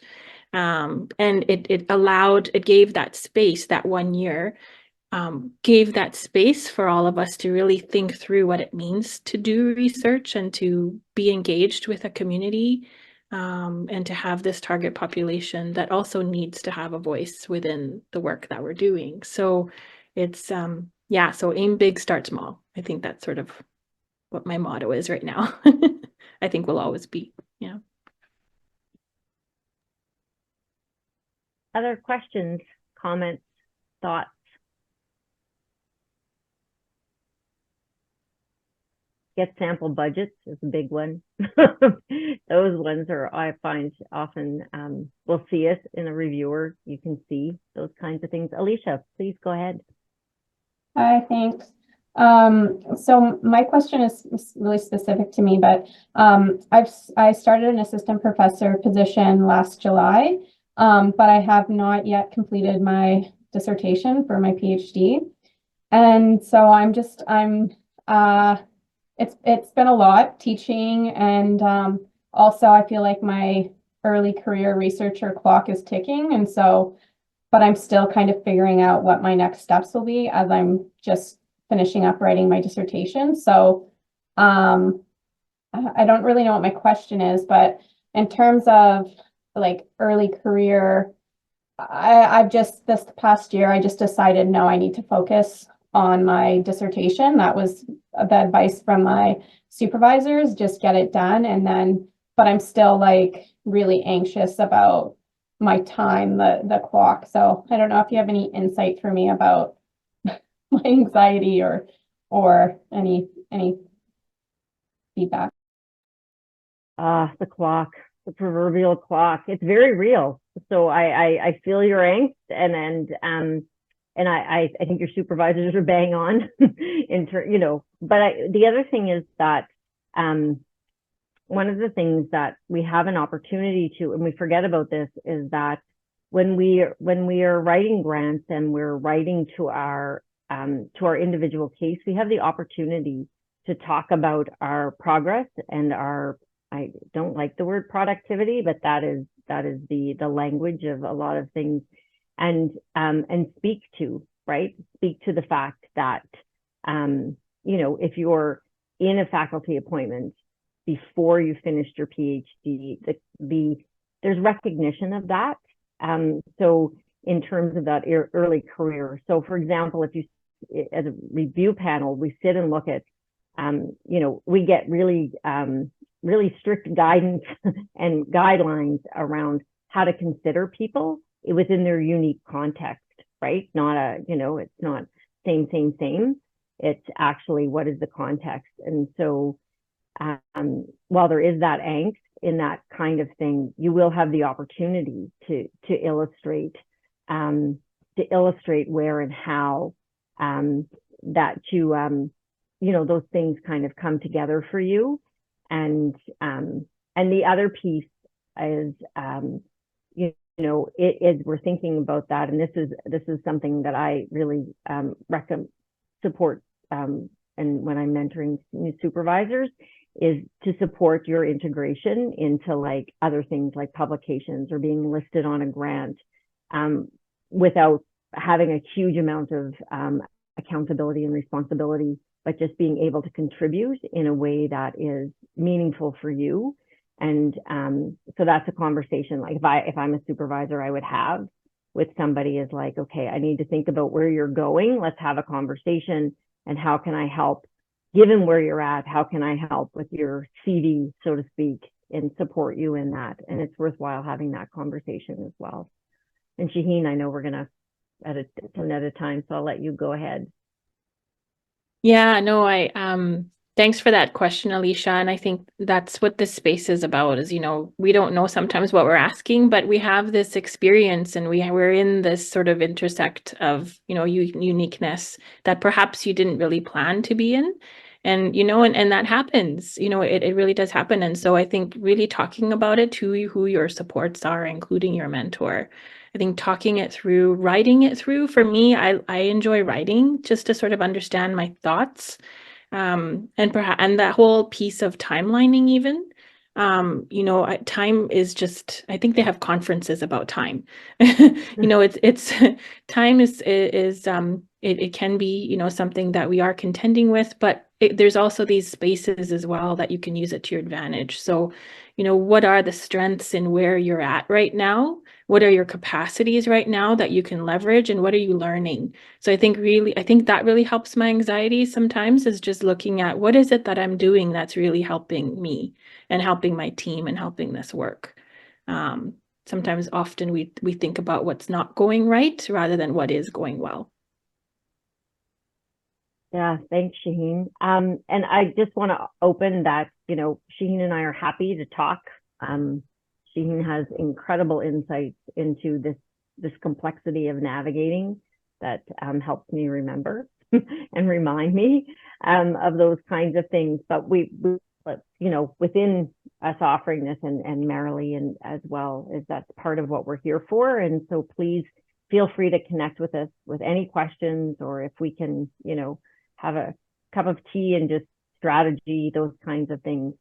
And it gave that space, that 1 year, gave that space for all of us to really think through what it means to do research and to be engaged with a community. And to have this target population that also needs to have a voice within the work that we're doing. So it's, yeah, so aim big, start small. I think that's sort of what my motto is right now. I think will always be, yeah. Other questions, comments, thoughts? Get sample budgets is a big one. Those ones are, I find, often we'll see it in a reviewer. You can see those kinds of things. Alicia, please go ahead. Hi, thanks. So my question is really specific to me, but I started an assistant professor position last July, but I have not yet completed my dissertation for my PhD. And so it's been a lot teaching, and also I feel like my early career researcher clock is ticking, and so, but I'm still kind of figuring out what my next steps will be as I'm just finishing up writing my dissertation. So I don't really know what my question is, but in terms of like early career, I've just this past year, I just decided, no, I need to focus on my dissertation. That was the advice from my supervisors, just get it done. And then, but I'm still like really anxious about my time, the clock. So I don't know if you have any insight for me about my anxiety or any feedback. The clock, the proverbial clock. It's very real. So I feel your angst, and I think your supervisors are bang on you know, but the other thing is that one of the things that we have an opportunity to, and we forget about this, is that when we are writing grants and we're writing to our individual case, we have the opportunity to talk about our progress and our, I don't like the word productivity, but that is the language of a lot of things. And speak to the fact that, you know, if you're in a faculty appointment before you finished your PhD, there's recognition of that. So in terms of that early career. So for example, if you, as a review panel, we sit and look at, you know, we get really strict guidance and guidelines around how to consider people within their unique context, right? Not you know, it's not same. It's actually, what is the context? And so while there is that angst in that kind of thing, you will have the opportunity to illustrate where and how that you know, those things kind of come together for you. And the other piece is we're thinking about that, and this is something that I really support, and when I'm mentoring new supervisors, is to support your integration into like other things like publications or being listed on a grant, without having a huge amount of accountability and responsibility, but just being able to contribute in a way that is meaningful for you. And so that's a conversation, like if I'm a supervisor, I would have with somebody, is like, okay, I need to think about where you're going. Let's have a conversation, and how can I help, given where you're at, how can I help with your CV, so to speak, and support you in that. And it's worthwhile having that conversation as well. And Shaheen, I know we're gonna at another time, so I'll let you go ahead. Yeah, no, thanks for that question, Alicia. And I think that's what this space is about, is, we don't know sometimes what we're asking, but we have this experience, and we're in this sort of intersect of, uniqueness that perhaps you didn't really plan to be in. And, and that happens, it really does happen. And so I think really talking about it to who your supports are, including your mentor. I think talking it through, writing it through, for me, I enjoy writing just to sort of understand my thoughts. And that whole piece of timelining, even, time is just, I think they have conferences about time. It's time is it can be, something that we are contending with, but there's also these spaces as well that you can use it to your advantage. So, what are the strengths in where you're at right now? What are your capacities right now that you can leverage, and what are you learning? So I think that really helps my anxiety sometimes, is just looking at what is it that I'm doing that's really helping me and helping my team and helping this work. Often we think about what's not going right rather than what is going well. Yeah, thanks, Shaheen. And I just want to open that, Shaheen and I are happy to talk. Shaheen has incredible insights into this complexity of navigating that helps me remember and remind me of those kinds of things. But within us offering this, and Marilee and as well, is that's part of what we're here for. And so please feel free to connect with us with any questions, or if we can, have a cup of tea and just strategy, those kinds of things.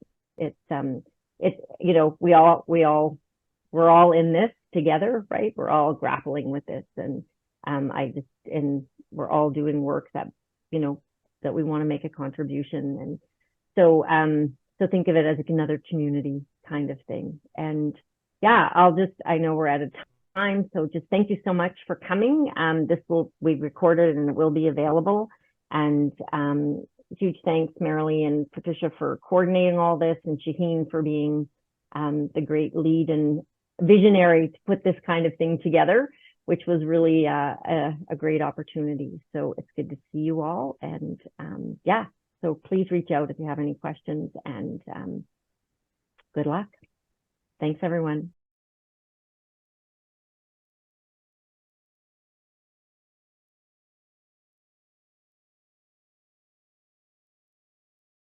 We're all in this together, right? We're all grappling with this, and we're all doing work that, that we want to make a contribution. And so, think of it as another community kind of thing. And yeah, I know we're out of time, so just thank you so much for coming. We recorded and it will be available. And huge thanks, Marilee and Patricia, for coordinating all this, and Shaheen for being the great lead and visionary to put this kind of thing together, which was really a great opportunity. So it's good to see you all. And so please reach out if you have any questions, and good luck. Thanks, everyone.